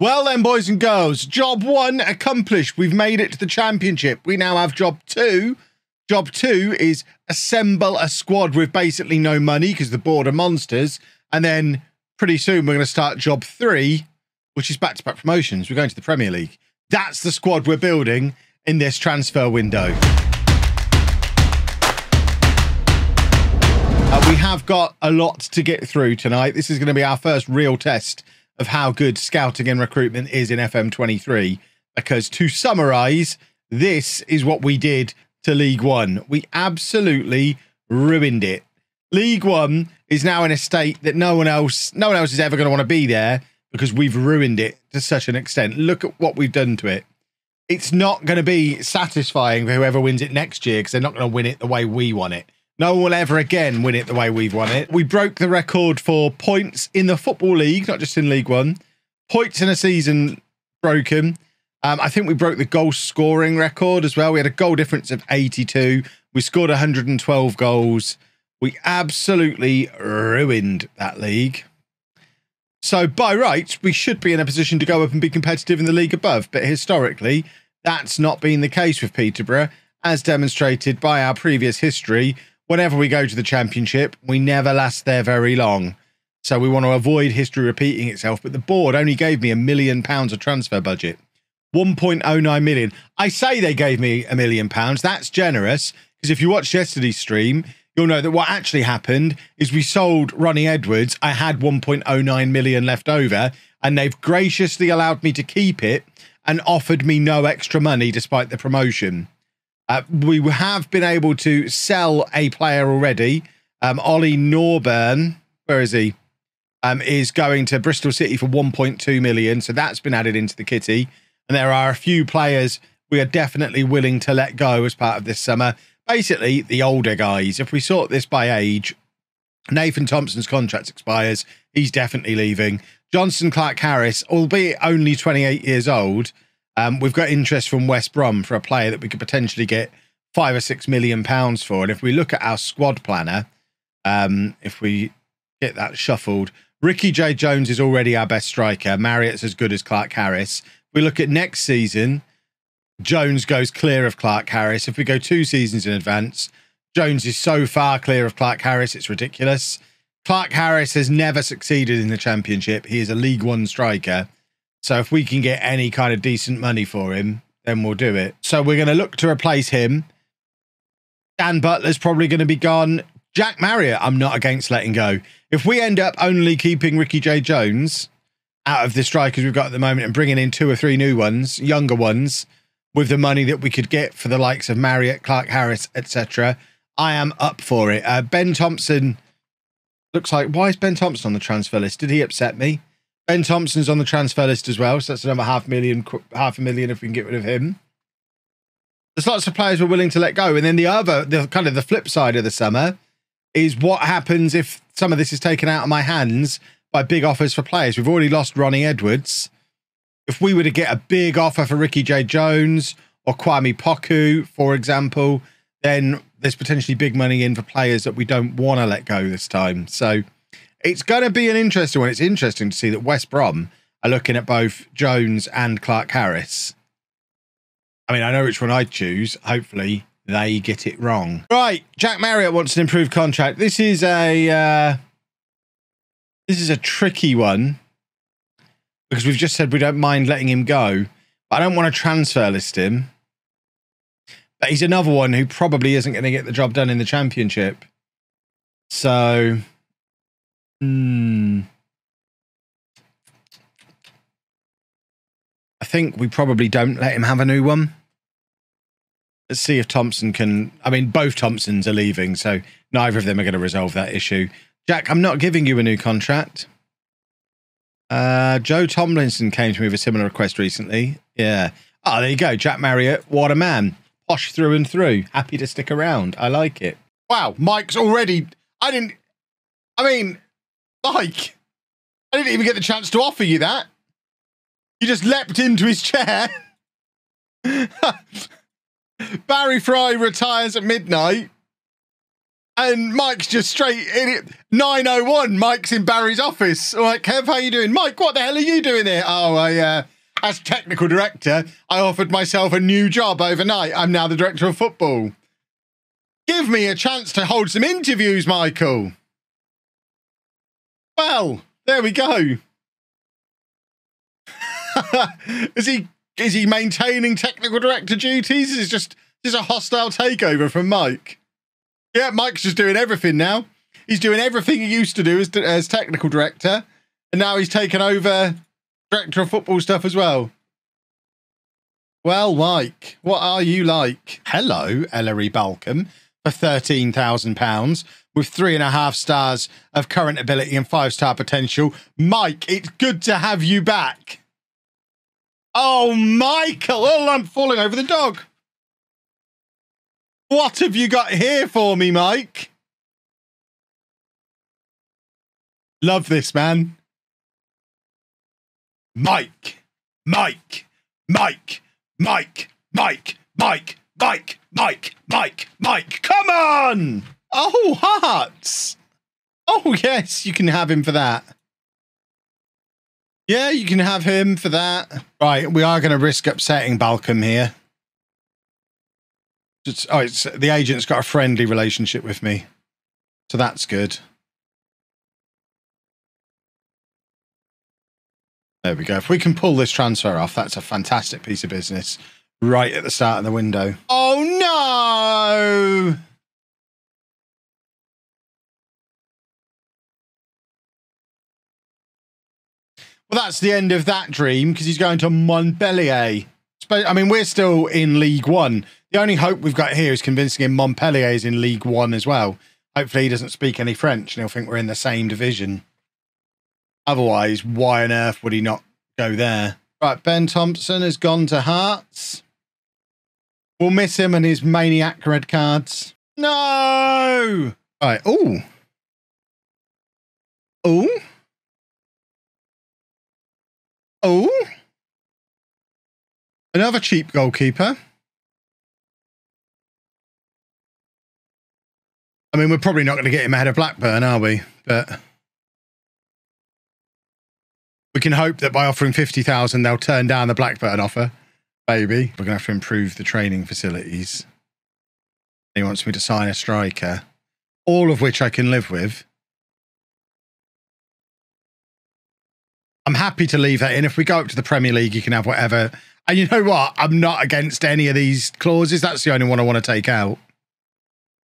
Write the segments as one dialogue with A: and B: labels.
A: Well then, boys and girls, job one accomplished. We've made it to the championship. We now have job two. Job two is assemble a squad with basically no money because the board are monsters. And then pretty soon we're going to start job three, which is back-to-back promotions. We're going to the Premier League. That's the squad we're building in this transfer window. We have got a lot to get through tonight. This is going to be our first real test of how good scouting and recruitment is in FM23. Because to summarise, this is what we did to League One. We absolutely ruined it. League One is now in a state that no one else is ever going to want to be there because we've ruined it to such an extent. Look at what we've done to it. It's not going to be satisfying for whoever wins it next year because they're not going to win it the way we want it. No one will ever again win it the way we've won it. We broke the record for points in the Football League, not just in League One. Points in a season broken. I think we broke the goal scoring record as well. We had a goal difference of 82. We scored 112 goals. We absolutely ruined that league. So by rights, we should be in a position to go up and be competitive in the league above. But historically, that's not been the case with Peterborough, as demonstrated by our previous history. Whenever we go to the championship, we never last there very long. So we want to avoid history repeating itself. But the board only gave me £1 million of transfer budget. 1.09 million. I say they gave me £1 million. That's generous. Because if you watched yesterday's stream, you'll know that what actually happened is we sold Ronnie Edwards. I had 1.09 million left over. And they've graciously allowed me to keep it and offered me no extra money despite the promotion. We have been able to sell a player already. Ollie Norburn, where is he? Is going to Bristol City for 1.2 million. So that's been added into the kitty. And there are a few players we are definitely willing to let go as part of this summer. Basically, the older guys. If we sort this by age, Nathan Thompson's contract expires. He's definitely leaving. Johnson Clark-Harris, albeit only 28 years old, we've got interest from West Brom for a player that we could potentially get £5 or £6 million for. And if we look at our squad planner, if we get that shuffled, Ricky J. Jones is already our best striker. Marriott's as good as Clark-Harris. If we look at next season, Jones goes clear of Clark-Harris. If we go 2 seasons in advance, Jones is so far clear of Clark-Harris, it's ridiculous. Clark-Harris has never succeeded in the Championship. He is a League One striker. So if we can get any kind of decent money for him, then we'll do it. So we're going to look to replace him. Dan Butler's probably going to be gone. Jack Marriott, I'm not against letting go. If we end up only keeping Ricky J. Jones out of the strikers we've got at the moment and bringing in 2 or 3 new ones, younger ones, with the money that we could get for the likes of Marriott, Clark-Harris, etc., I am up for it. Ben Thompson looks like... Why is Ben Thompson on the transfer list? Did he upset me? Ben Thompson's on the transfer list as well, so that's another $500,000 if we can get rid of him. There's lots of players we're willing to let go. And then the flip side of the summer is what happens if some of this is taken out of my hands by big offers for players. We've already lost Ronnie Edwards. If we were to get a big offer for Ricky J. Jones or Kwame Poku, for example, then there's potentially big money in for players that we don't want to let go this time. So it's going to be an interesting one. It's interesting to see that West Brom are looking at both Jones and Clark-Harris. I mean, I know which one I'd choose. Hopefully they get it wrong. Right, Jack Marriott wants an improved contract. This is a tricky one because we've just said we don't mind letting him go, but I don't want to transfer list him. But he's another one who probably isn't going to get the job done in the Championship. So, I think we probably don't let him have a new one. Let's see if Thompson can... I mean, both Thompsons are leaving, so neither of them are going to resolve that issue. Jack, I'm not giving you a new contract. Joe Tomlinson came to me with a similar request recently. Yeah. Oh, there you go. Jack Marriott, what a man. Posh through and through. Happy to stick around. I like it. Wow, Mike's already... Mike, I didn't even get the chance to offer you that. You just leapt into his chair. Barry Fry retires at midnight. And Mike's just straight in it. 9:01. Mike's in Barry's office. All right, Kev, how you doing? Mike, what the hell are you doing here? Oh, as technical director, I offered myself a new job overnight. I'm now the director of football. Give me a chance to hold some interviews, Michael. Well, there we go. Is he maintaining technical director duties? Is just a hostile takeover from Mike? Yeah, Mike's just doing everything now. He's doing everything he used to do as technical director, and now he's taken over director of football stuff as well. Well, Mike, what are you like? Hello, Ellery Balcom, for £13,000 with 3.5 stars of current ability and 5-star potential. Mike, it's good to have you back. Oh, Michael! Oh, I'm falling over the dog. What have you got here for me, Mike? Love this, man. Mike, Mike, Mike, Mike, Mike, Mike, Mike, Mike, Mike, Mike. Come on! Oh, hearts. Oh, yes, you can have him for that. Yeah, you can have him for that. Right, we are going to risk upsetting Balcom here. The agent's got a friendly relationship with me, so that's good. There we go. If we can pull this transfer off, that's a fantastic piece of business right at the start of the window. Oh, no! Well, that's the end of that dream because he's going to Montpellier. I mean, we're still in League One. The only hope we've got here is convincing him Montpellier is in League One as well. Hopefully he doesn't speak any French and he'll think we're in the same division. Otherwise, why on earth would he not go there? Right, Ben Thompson has gone to Hearts. We'll miss him and his maniac red cards. No! Right, ooh. Ooh. Ooh. Another cheap goalkeeper. I mean, we're probably not going to get him ahead of Blackburn, are we? But we can hope that by offering 50,000, they'll turn down the Blackburn offer. Maybe. We're going to have to improve the training facilities. He wants me to sign a striker, all of which I can live with. I'm happy to leave that in. If we go up to the Premier League, you can have whatever. And you know what? I'm not against any of these clauses. That's the only one I want to take out.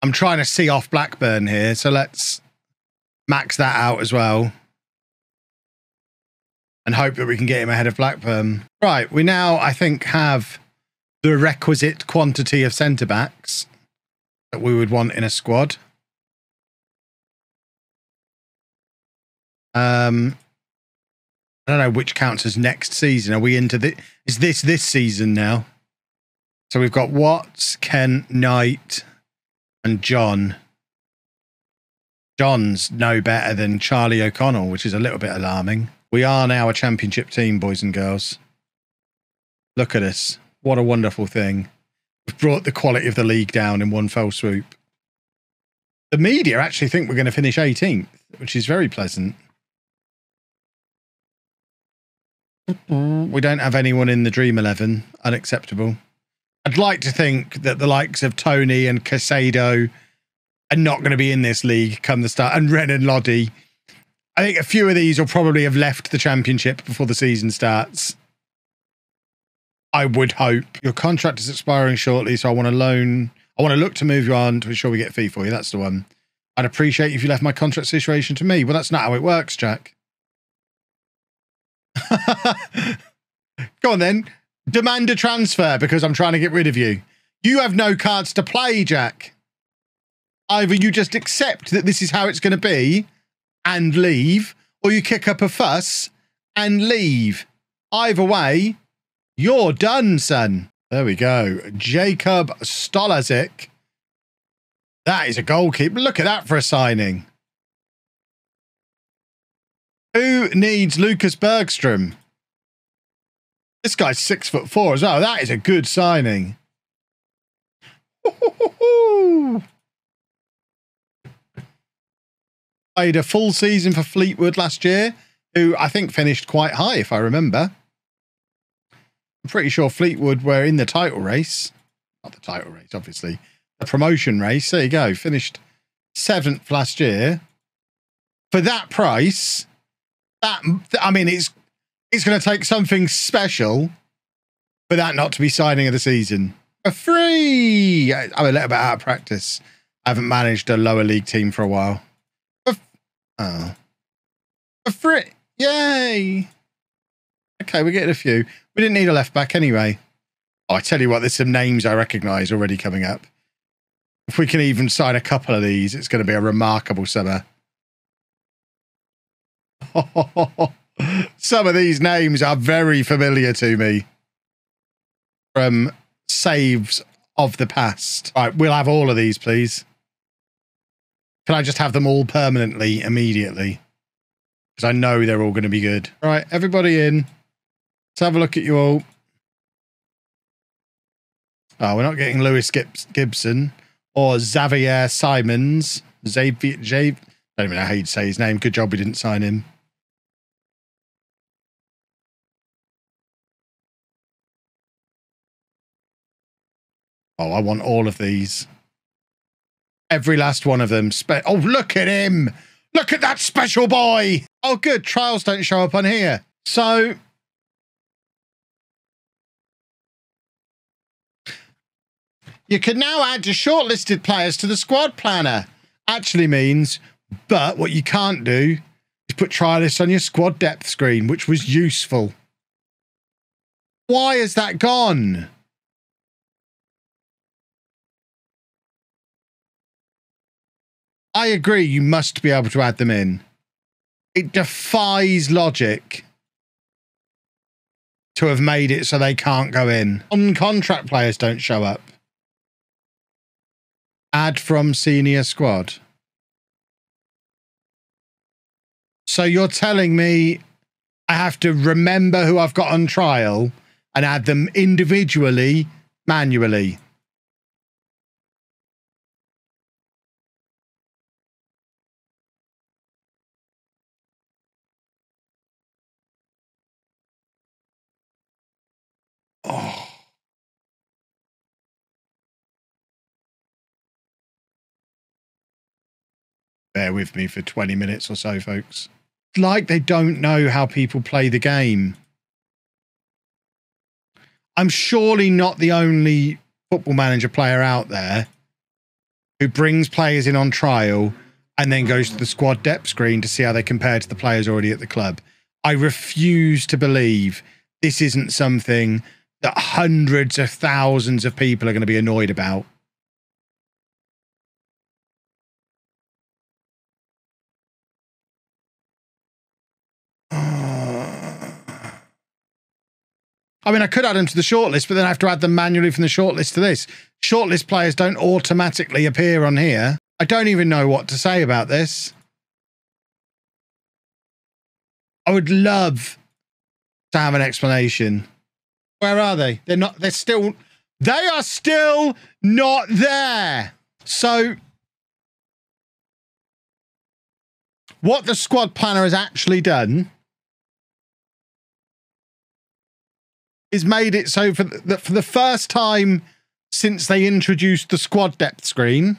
A: I'm trying to see off Blackburn here, so let's max that out as well. And hope that we can get him ahead of Blackburn. Right, we now, I think, have the requisite quantity of centre-backs that we would want in a squad. I don't know which counts as next season. Are we into the... Is this season now? So we've got Watts, Kent, Knight, and John. John's no better than Charlie O'Connell, which is a little bit alarming. We are now a championship team, boys and girls. Look at us. What a wonderful thing. We've brought the quality of the league down in one fell swoop. The media actually think we're going to finish 18th, which is very pleasant. We don't have anyone in the Dream 11. Unacceptable. I'd like to think that the likes of Tony and Casado are not going to be in this league come the start. And Ren and Loddy. I think a few of these will probably have left the championship before the season starts. I would hope. Your contract is expiring shortly, so I want to look to move you on to ensure we get a fee for you. That's the one. I'd appreciate if you left my contract situation to me. Well, that's not how it works, Jack. Go on then. Demand a transfer because I'm trying to get rid of you. You have no cards to play, Jack. Either you just accept that this is how it's going to be and leave, or you kick up a fuss and leave. Either way, you're done, son. There we go. Jacob Stolazic. That is a goalkeeper. Look at that for a signing. Who needs Lucas Bergstrom? This guy's 6'4" as well. That is a good signing. Played a full season for Fleetwood last year, who I think finished quite high, if I remember. I'm pretty sure Fleetwood were in the title race. Not the title race, obviously. The promotion race. There you go. Finished 7th last year. For that price, I mean, it's going to take something special for that not to be signing of the season. For free! I'm a little bit out of practice. I haven't managed a lower league team for a while. For free! Yay! Okay, we're getting a few. We didn't need a left back anyway. Oh, I tell you what, there's some names I recognise already coming up. If we can even sign a couple of these, it's going to be a remarkable summer. Some of these names are very familiar to me from saves of the past. Right, we'll have all of these, please. Can I just have them all permanently, immediately? Because I know they're all going to be good. All right, everybody in. Let's have a look at you all. Oh, we're not getting Lewis Gibson or Xavier Simons. Xavier, I don't even know how you'd say his name. Good job we didn't sign him. Oh, I want all of these. Every last one of them. Oh, look at him. Look at that special boy. Oh, good. Trials don't show up on here. So you can now add your shortlisted players to the squad planner. Actually means, but what you can't do is put trialists on your squad depth screen, which was useful. Why is that gone? I agree, you must be able to add them in. It defies logic to have made it so they can't go in. On-contract players don't show up. Add from senior squad. So you're telling me I have to remember who I've got on trial and add them individually, manually? Oh. Bear with me for 20 minutes or so, folks. It's like they don't know how people play the game. I'm surely not the only Football Manager player out there who brings players in on trial and then goes to the squad depth screen to see how they compare to the players already at the club. I refuse to believe this isn't something that hundreds of thousands of people are going to be annoyed about. I mean, I could add them to the shortlist, but then I have to add them manually from the shortlist to this. Shortlist players don't automatically appear on here. I don't even know what to say about this. I would love to have an explanation. Where are they? They are still not there. So what the squad planner has actually done is made it so for the first time since they introduced the squad depth screen,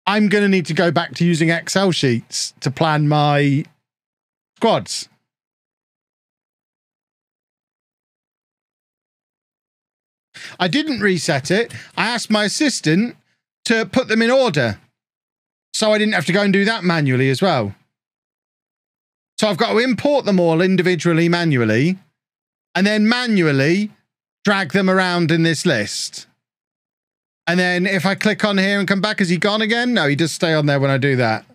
A: I'm going to need to go back to using Excel sheets to plan my squads. I didn't reset it. I asked my assistant to put them in order, so I didn't have to go and do that manually as well. So I've got to import them all individually, manually, and then manually drag them around in this list. And then if I click on here and come back, is he gone again? No, he does stay on there when I do that.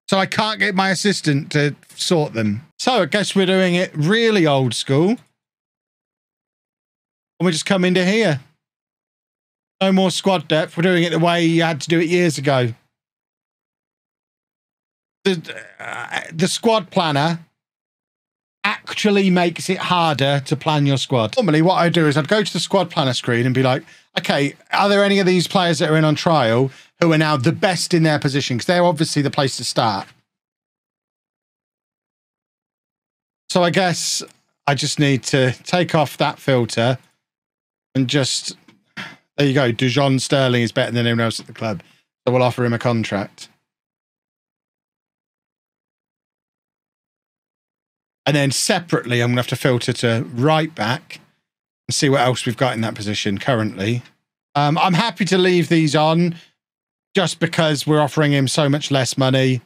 A: So I can't get my assistant to sort them. So I guess we're doing it really old school. And we just come into here. No more squad depth. We're doing it the way you had to do it years ago. The squad planner actually makes it harder to plan your squad. Normally what I do is I'd go to the squad planner screen and be like, okay, are there any of these players that are in on trial who are now the best in their position, because they're obviously the place to start. So I guess I just need to take off that filter and just, there you go. Dujon Sterling is better than anyone else at the club. So we'll offer him a contract. And then separately, I'm going to have to filter to right back and see what else we've got in that position currently. I'm happy to leave these on just because we're offering him so much less money.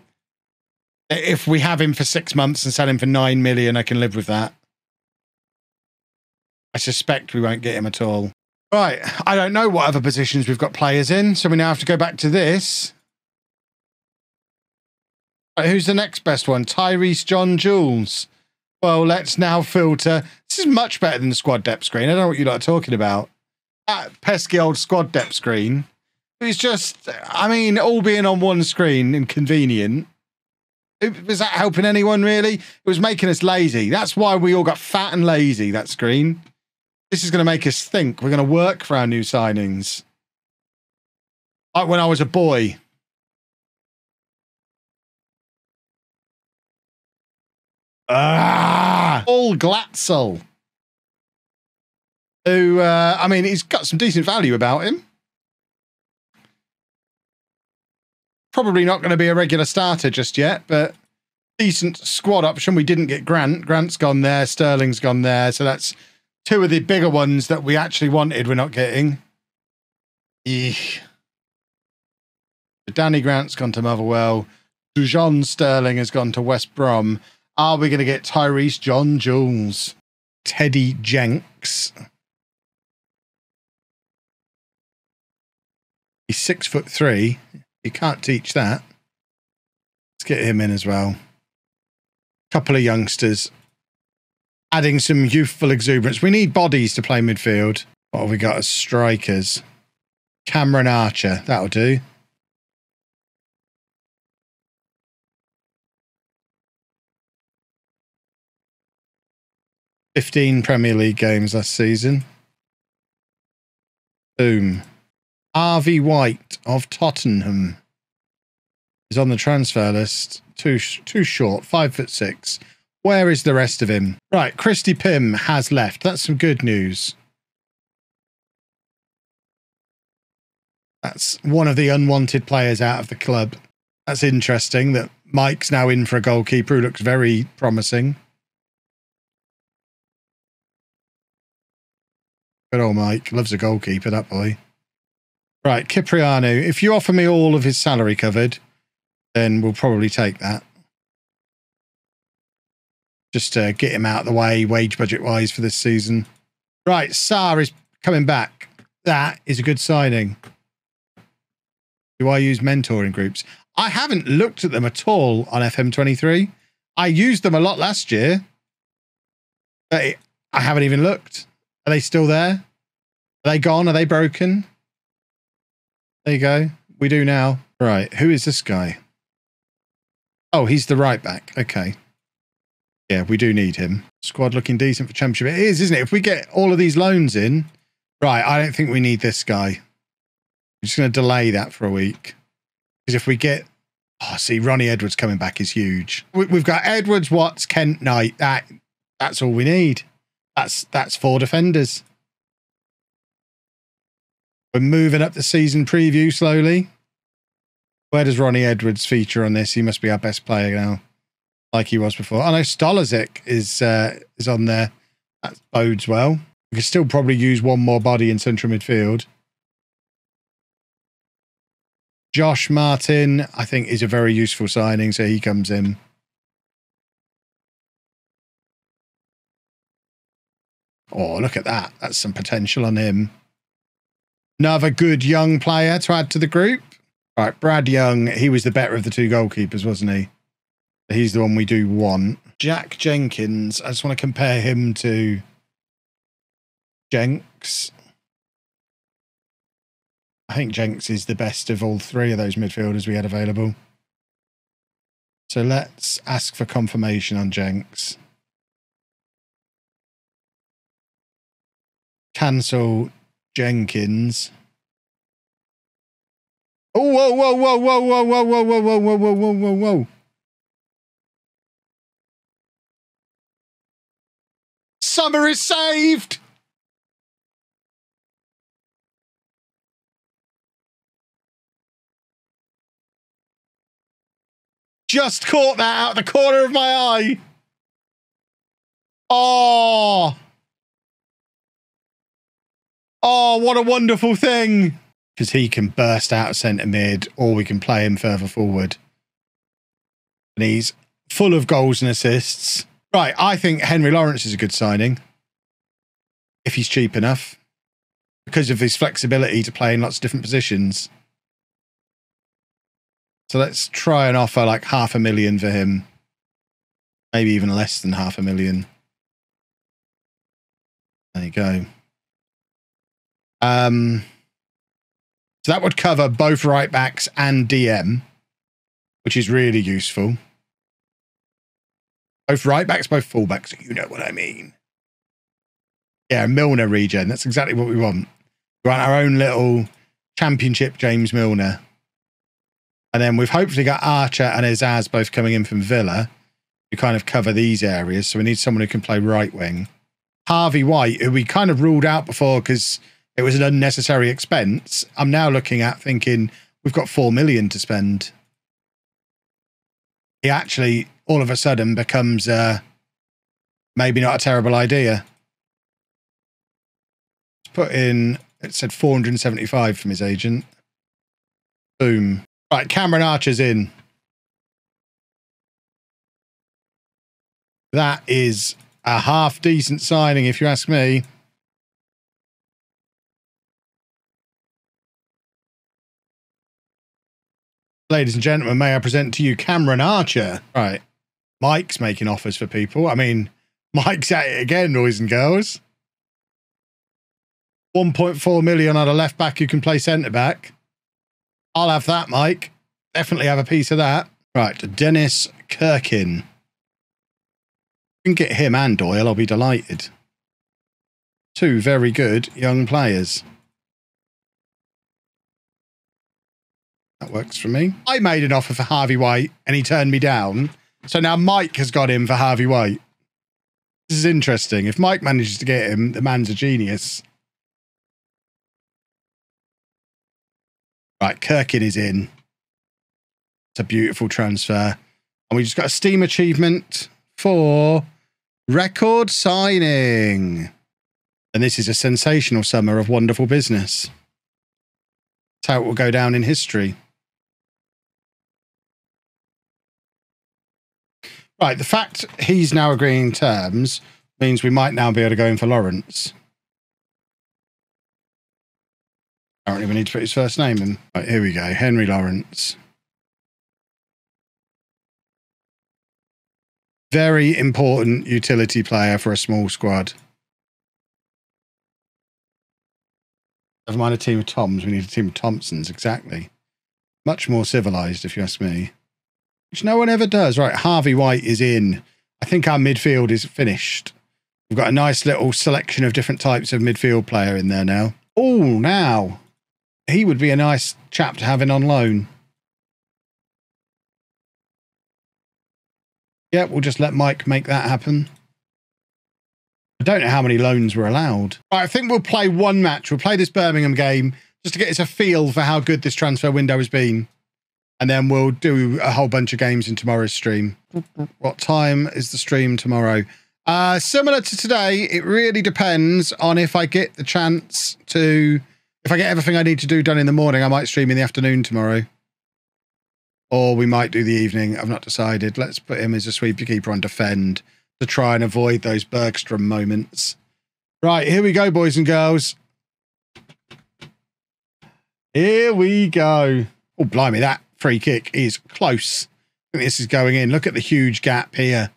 A: If we have him for 6 months and sell him for 9 million, I can live with that. I suspect we won't get him at all. Right, I don't know what other positions we've got players in, so we now have to go back to this. Right, who's the next best one? Tyrese John Jules. Well, let's now filter. This is much better than the squad depth screen. I don't know what you lot are talking about. That pesky old squad depth screen. It's just, I mean, all being on one screen, inconvenient. Was that helping anyone, really? It was making us lazy. That's why we all got fat and lazy, that screen. This is going to make us think. We're going to work for our new signings. Like when I was a boy. Paul Glatzel. Who, I mean, he's got some decent value about him. Probably not going to be a regular starter just yet, but decent squad option. We didn't get Grant. Grant's gone there. Sterling's gone there. So that's two of the bigger ones that we actually wanted we're not getting. Eesh. Danny Grant's gone to Motherwell. Dujon Sterling has gone to West Brom. Are we going to get Tyrese John Jules? Teddy Jenks. He's 6'3". You can't teach that. Let's get him in as well. Couple of youngsters. Adding some youthful exuberance. We need bodies to play midfield. What have we got as strikers? Cameron Archer. That'll do. "15 Premier League games last season." Boom. Harvey White of Tottenham is on the transfer list. Too short, 5'6". Where is the rest of him? Right, Christy Pym has left. That's some good news. That's one of the unwanted players out of the club. That's interesting that Mike's now in for a goalkeeper who looks very promising. Good old Mike. Loves a goalkeeper, that boy. Right, Cipriano. If you offer me all of his salary covered, then we'll probably take that. Just to get him out of the way, wage budget-wise, for this season. Right, Sarr is coming back. That is a good signing. Do I use mentoring groups? I haven't looked at them at all on FM23. I used them a lot last year. But I haven't even looked. Are they still there? Are they gone? Are they broken? There you go. We do now. Right. Who is this guy? Oh, he's the right back. Okay. Yeah, we do need him. Squad looking decent for Championship. It is, isn't it? If we get all of these loans in. Right. I don't think we need this guy. I'm just going to delay that for a week. Because if we get... Oh, see, Ronnie Edwards coming back is huge. We've got Edwards, Watts, Kent, Knight. That's all we need. That's 4 defenders. We're moving up the season preview slowly. Where does Ronnie Edwards feature on this? He must be our best player now, like he was before. I know Stolazic is on there. That bodes well. We could still probably use one more body in central midfield. Josh Martin, I think, is a very useful signing, so he comes in. Oh, look at that. That's some potential on him. Another good young player to add to the group. Right, Brad Young, he was the better of the 2 goalkeepers, wasn't he? He's the one we do want. Jack Jenkins, I just want to compare him to Jenks. I think Jenks is the best of all 3 of those midfielders we had available. So let's ask for confirmation on Jenks. Cancel Jenkins. Oh, whoa, whoa, whoa, whoa, whoa, whoa, whoa, whoa, whoa, whoa, whoa, whoa, whoa, whoa. Summer is saved. Just caught that out of the corner of my eye. Oh. Oh, what a wonderful thing. Because he can burst out centre mid, or we can play him further forward. And he's full of goals and assists. Right, I think Henry Lawrence is a good signing. If he's cheap enough. Because of his flexibility to play in lots of different positions. So let's try and offer like $500,000 for him. Maybe even less than $500,000. There you go. So that would cover both right backs and DM, which is really useful. Both right backs, both full backs. You know what I mean. Yeah, Milner regen. That's exactly what we want. We want our own little championship James Milner. And then we've hopefully got Archer and Azaz both coming in from Villa. We kind of cover these areas. So we need someone who can play right wing. Harvey White, who we kind of ruled out before because it was an unnecessary expense. I'm now looking at thinking we've got $4 million to spend. He actually all of a sudden becomes maybe not a terrible idea. Let's put in, it said 475 from his agent. Boom. Right, Cameron Archer's in. That is a half decent signing, if you ask me. Ladies and gentlemen, may I present to you Cameron Archer? Right. Mike's making offers for people. I mean, Mike's at it again, boys and girls. 1.4 million on a left back who can play centre back. I'll have that, Mike. Definitely have a piece of that. Right, Dennis Kirkin. If we can get him and Doyle, I'll be delighted. Two very good young players. That works for me. I made an offer for Harvey White and he turned me down. So now Mike has got him for Harvey White. This is interesting. If Mike manages to get him, the man's a genius. Right, Kirkin is in. It's a beautiful transfer. And we just got a Steam achievement for record signing. And this is a sensational summer of wonderful business. That's how it will go down in history. Right, the fact he's now agreeing terms means we might now be able to go in for Lawrence. I don't even need to put his first name in. Right, here we go. Henry Lawrence. Very important utility player for a small squad. Never mind a team of Toms. We need a team of Thompsons. Exactly. Much more civilized, if you ask me. Which no one ever does. Right, Harvey White is in. I think our midfield is finished. We've got a nice little selection of different types of midfield player in there now. Oh, now. He would be a nice chap to have in on loan. Yeah, we'll just let Mike make that happen. I don't know how many loans were allowed. Right, I think we'll play one match. We'll play this Birmingham game just to get us a feel for how good this transfer window has been. And then we'll do a whole bunch of games in tomorrow's stream. What time is the stream tomorrow? Similar to today, it really depends on if I get the chance to... If I get everything I need to do done in the morning, I might stream in the afternoon tomorrow. Or we might do the evening. I've not decided. Let's put him as a sweeper keeper on defend to try and avoid those Bergstrom moments. Right, here we go, boys and girls. Here we go. Oh, blimey, that free kick is close. I think this is going in. Look at the huge gap here.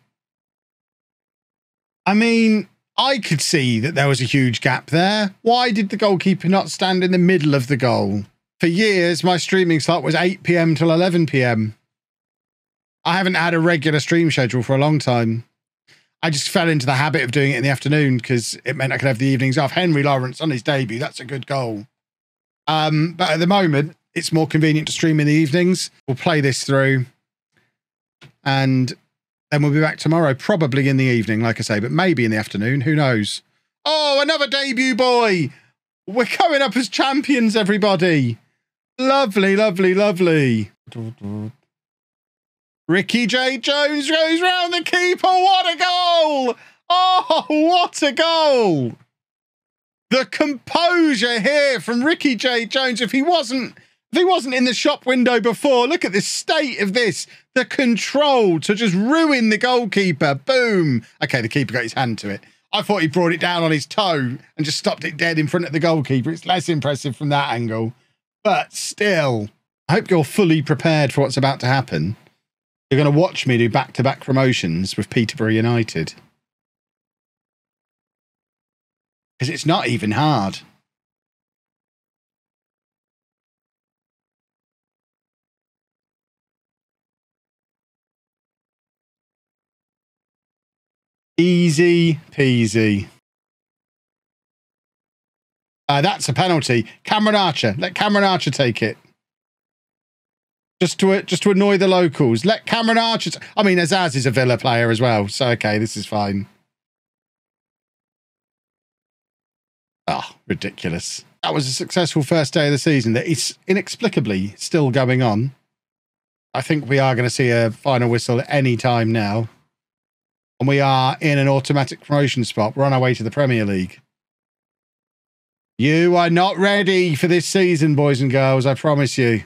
A: I mean... I could see that there was a huge gap there. Why did the goalkeeper not stand in the middle of the goal? For years, my streaming slot was 8 PM till 11 PM. I haven't had a regular stream schedule for a long time. I just fell into the habit of doing it in the afternoon because it meant I could have the evenings off. Henry Lawrence on his debut. That's a good goal. But at the moment, it's more convenient to stream in the evenings. We'll play this through and then we'll be back tomorrow, probably in the evening, like I say, but maybe in the afternoon. Who knows? Oh, another debut boy. We're coming up as champions, everybody. Lovely, lovely, lovely. Ricky J. Jones goes round the keeper. What a goal! Oh, what a goal! The composure here from Ricky J. Jones. If he wasn't in the shop window before, look at the state of this. The control to just ruin the goalkeeper. Boom. Okay, the keeper got his hand to it. I thought he brought it down on his toe and just stopped it dead in front of the goalkeeper. It's less impressive from that angle. But still, I hope you're fully prepared for what's about to happen. You're going to watch me do back-to-back promotions with Peterborough United. Because it's not even hard. Easy peasy. That's a penalty. Cameron Archer. Let Cameron Archer take it. Just to annoy the locals. Let Cameron Archer... I mean, Azaz is a Villa player as well. So, okay, this is fine. Oh, ridiculous. That was a successful first day of the season that is inexplicably still going on. I think we are going to see a final whistle at any time now. And we are in an automatic promotion spot. We're on our way to the Premier League. You are not ready for this season, boys and girls, I promise you.